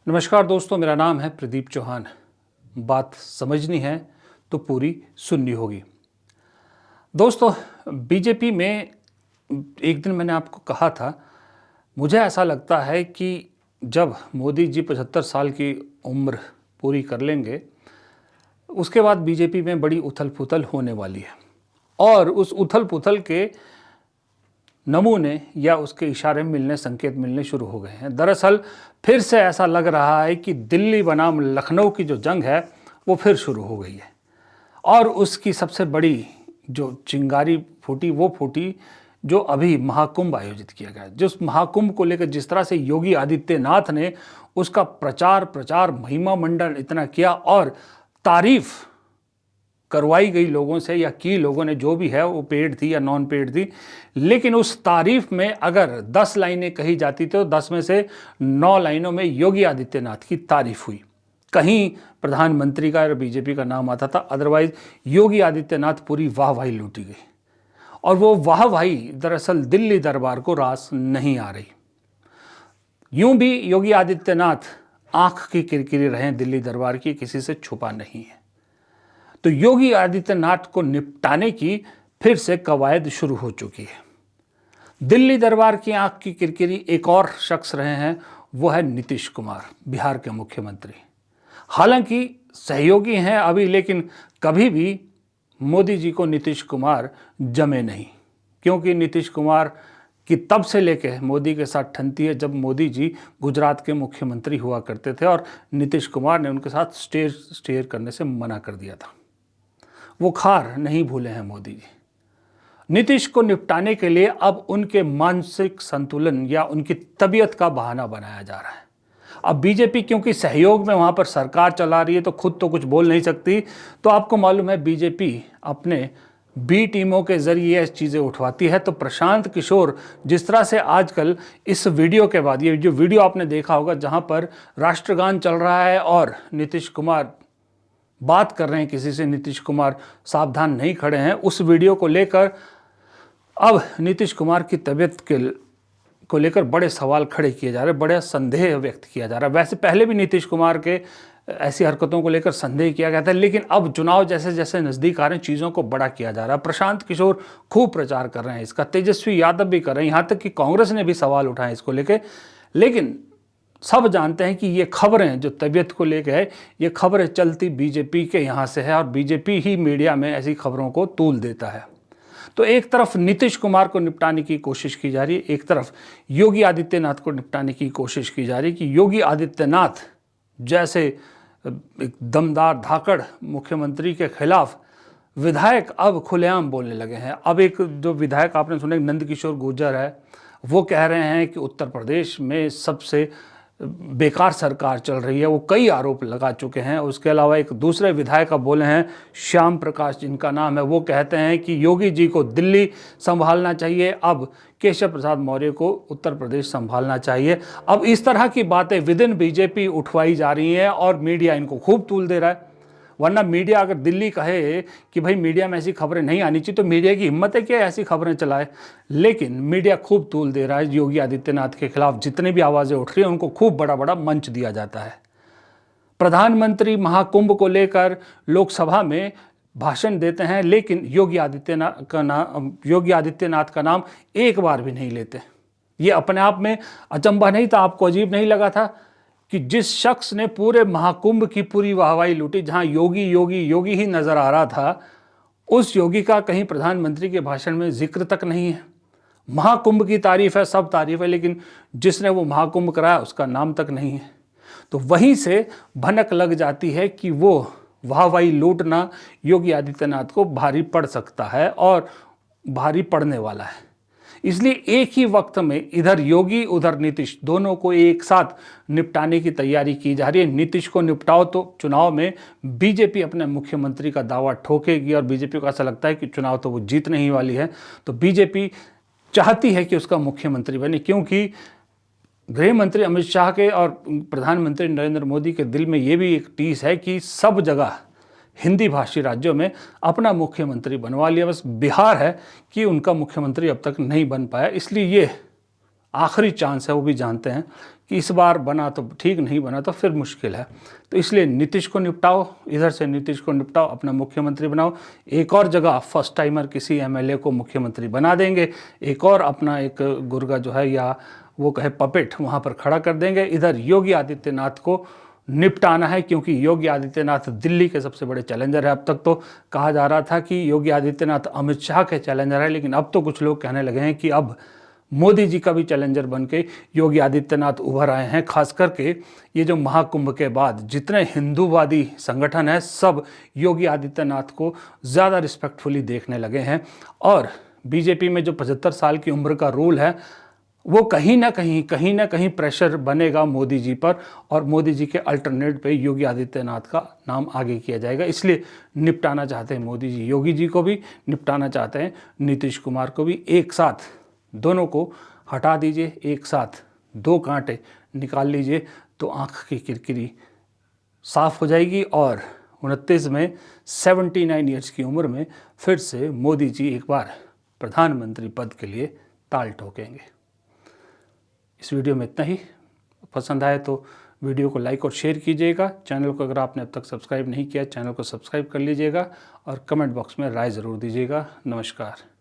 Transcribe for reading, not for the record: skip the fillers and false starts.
नमस्कार दोस्तों, मेरा नाम है प्रदीप चौहान। बात समझनी है तो पूरी सुननी होगी। दोस्तों, बीजेपी में एक दिन मैंने आपको कहा था, मुझे ऐसा लगता है कि जब मोदी जी 75 साल की उम्र पूरी कर लेंगे, उसके बाद बीजेपी में बड़ी उथल-पुथल होने वाली है और उस उथल-पुथल के नमूने या उसके इशारे मिलने, संकेत मिलने शुरू हो गए हैं। दरअसल फिर से ऐसा लग रहा है कि दिल्ली बनाम लखनऊ की जो जंग है वो फिर शुरू हो गई है और उसकी सबसे बड़ी जो चिंगारी फूटी वो फूटी जो अभी महाकुंभ आयोजित किया गया। जिस महाकुंभ को लेकर जिस तरह से योगी आदित्यनाथ ने उसका प्रचार महिमा मंडन इतना किया और तारीफ करवाई गई लोगों से या की लोगों ने, जो भी है वो पेड थी या नॉन पेड थी, लेकिन उस तारीफ में अगर 10 लाइनें कही जाती तो 10 में से 9 लाइनों में योगी आदित्यनाथ की तारीफ हुई। कहीं प्रधानमंत्री का और बीजेपी का नाम आता था, अदरवाइज योगी आदित्यनाथ पूरी वाहवाही लूटी गई और वो वाहवाही दरअसल दिल्ली दरबार को रास नहीं आ रही। यूं भी योगी आदित्यनाथ आंख की किरकिरी रहे दिल्ली दरबार की, किसी से छुपा नहीं है। तो योगी आदित्यनाथ को निपटाने की फिर से कवायद शुरू हो चुकी है। दिल्ली दरबार की आंख की किरकिरी एक और शख्स रहे हैं, वो है नीतीश कुमार, बिहार के मुख्यमंत्री। हालांकि सहयोगी हैं अभी, लेकिन कभी भी मोदी जी को नीतीश कुमार जमे नहीं, क्योंकि नीतीश कुमार की तब से लेकर मोदी के साथ ठनती है जब मोदी जी गुजरात के मुख्यमंत्री हुआ करते थे और नीतीश कुमार ने उनके साथ स्टेयर करने से मना कर दिया था। वो खार नहीं भूले हैं मोदी जी। नीतीश को निपटाने के लिए अब उनके मानसिक संतुलन या उनकी तबीयत का बहाना बनाया जा रहा है। अब बीजेपी क्योंकि सहयोग में वहां पर सरकार चला रही है तो खुद तो कुछ बोल नहीं सकती, तो आपको मालूम है बीजेपी अपने बी टीमों के जरिए ये चीज़ें उठवाती है। तो प्रशांत किशोर जिस तरह से आजकल इस वीडियो के बाद, ये जो वीडियो आपने देखा होगा जहां पर राष्ट्रगान चल रहा है और नीतीश कुमार बात कर रहे हैं किसी से, नीतीश कुमार सावधान नहीं खड़े हैं, उस वीडियो को लेकर अब नीतीश कुमार की तबीयत को लेकर बड़े सवाल खड़े किए जा रहे हैं, बड़े संदेह व्यक्त किया जा रहा है। वैसे पहले भी नीतीश कुमार के ऐसी हरकतों को लेकर संदेह किया गया था, लेकिन अब चुनाव जैसे जैसे नज़दीक आ रहे हैं चीज़ों को बड़ा किया जा रहा है। प्रशांत किशोर खूब प्रचार कर रहे हैं इसका, तेजस्वी यादव भी कर रहे हैं, यहाँ तक कि कांग्रेस ने भी सवाल उठाए इसको लेकर। लेकिन सब जानते हैं कि ये खबरें जो तबीयत को लेकर है, ये खबरें चलती बीजेपी के यहाँ से है और बीजेपी ही मीडिया में ऐसी खबरों को तूल देता है। तो एक तरफ नीतीश कुमार को निपटाने की कोशिश की जा रही है, एक तरफ योगी आदित्यनाथ को निपटाने की कोशिश की जा रही है कि योगी आदित्यनाथ जैसे एक दमदार धाकड़ मुख्यमंत्री के खिलाफ विधायक अब खुलेआम बोलने लगे हैं। अब एक जो विधायक आपने सुने, नंदकिशोर गुर्जर है, वो कह रहे हैं कि उत्तर प्रदेश में सबसे बेकार सरकार चल रही है। वो कई आरोप लगा चुके हैं। उसके अलावा एक दूसरे विधायक अब बोले हैं, श्याम प्रकाश जिनका नाम है, वो कहते हैं कि योगी जी को दिल्ली संभालना चाहिए, अब केशव प्रसाद मौर्य को उत्तर प्रदेश संभालना चाहिए। अब इस तरह की बातें विद इन बीजेपी उठवाई जा रही हैं और मीडिया इनको खूब तूल दे रहा है। वरना मीडिया अगर दिल्ली कहे कि भाई मीडिया में ऐसी खबरें नहीं आनी चाहिए, तो मीडिया की हिम्मत है कि ऐसी खबरें चलाए, लेकिन मीडिया खूब तूल दे रहा है। योगी आदित्यनाथ के खिलाफ जितनी भी आवाज़ें उठ रही हैं उनको खूब बड़ा बड़ा मंच दिया जाता है। प्रधानमंत्री महाकुंभ को लेकर लोकसभा में भाषण देते हैं, लेकिन योगी आदित्यनाथ का नाम एक बार भी नहीं लेते। ये अपने आप में अचंभा नहीं था? आपको अजीब नहीं लगा था कि जिस शख्स ने पूरे महाकुंभ की पूरी वाहवाही लूटी, जहां योगी योगी योगी ही नजर आ रहा था, उस योगी का कहीं प्रधानमंत्री के भाषण में जिक्र तक नहीं है। महाकुंभ की तारीफ है, सब तारीफ है, लेकिन जिसने वो महाकुंभ कराया उसका नाम तक नहीं है। तो वहीं से भनक लग जाती है कि वो वाहवाही लूटना योगी आदित्यनाथ को भारी पड़ सकता है और भारी पड़ने वाला है। इसलिए एक ही वक्त में इधर योगी उधर नीतीश, दोनों को एक साथ निपटाने की तैयारी की जा रही है। नीतीश को निपटाओ तो चुनाव में बीजेपी अपने मुख्यमंत्री का दावा ठोकेगी और बीजेपी को ऐसा लगता है कि चुनाव तो वो जीतने ही वाली है, तो बीजेपी चाहती है कि उसका मुख्यमंत्री बने, क्योंकि गृह मंत्री अमित शाह के और प्रधानमंत्री नरेंद्र मोदी के दिल में ये भी एक टीस है कि सब जगह हिंदी भाषी राज्यों में अपना मुख्यमंत्री बनवा लिया। बस बिहार है कि उनका मुख्यमंत्री अब तक नहीं बन पाया, इसलिए ये आखिरी चांस है। वो भी जानते हैं कि इस बार बना तो ठीक, नहीं बना तो फिर मुश्किल है। तो इसलिए नीतीश को निपटाओ, इधर से नीतीश को निपटाओ, अपना मुख्यमंत्री बनाओ। एक और जगह फर्स्ट टाइमर किसी एमएलए को मुख्यमंत्री बना देंगे, एक और अपना एक गुर्गा जो है या वो कहे पपेट वहाँ पर खड़ा कर देंगे। इधर योगी आदित्यनाथ को निपटाना है, क्योंकि योगी आदित्यनाथ दिल्ली के सबसे बड़े चैलेंजर है। अब तक तो कहा जा रहा था कि योगी आदित्यनाथ अमित शाह के चैलेंजर है, लेकिन अब तो कुछ लोग कहने लगे हैं कि अब मोदी जी का भी चैलेंजर बन के योगी आदित्यनाथ उभर आए हैं। खास करके ये जो महाकुंभ के बाद जितने हिंदूवादी संगठन हैं, सब योगी आदित्यनाथ को ज़्यादा रिस्पेक्टफुली देखने लगे हैं। और बीजेपी में जो 75 साल की उम्र का रूल है, वो कहीं ना कहीं प्रेशर बनेगा मोदी जी पर, और मोदी जी के अल्टरनेट पे योगी आदित्यनाथ का नाम आगे किया जाएगा। इसलिए निपटाना चाहते हैं मोदी जी, योगी जी को भी निपटाना चाहते हैं, नीतीश कुमार को भी। एक साथ दोनों को हटा दीजिए, एक साथ दो कांटे निकाल लीजिए, तो आँख की किरकिरी साफ हो जाएगी और 29 में 79 ईयर्स की उम्र में फिर से मोदी जी एक बार प्रधानमंत्री पद के लिए ताल ठोकेंगे। इस वीडियो में इतना ही। पसंद आए तो वीडियो को लाइक और शेयर कीजिएगा। चैनल को अगर आपने अब तक सब्सक्राइब नहीं किया, चैनल को सब्सक्राइब कर लीजिएगा और कमेंट बॉक्स में राय ज़रूर दीजिएगा। नमस्कार।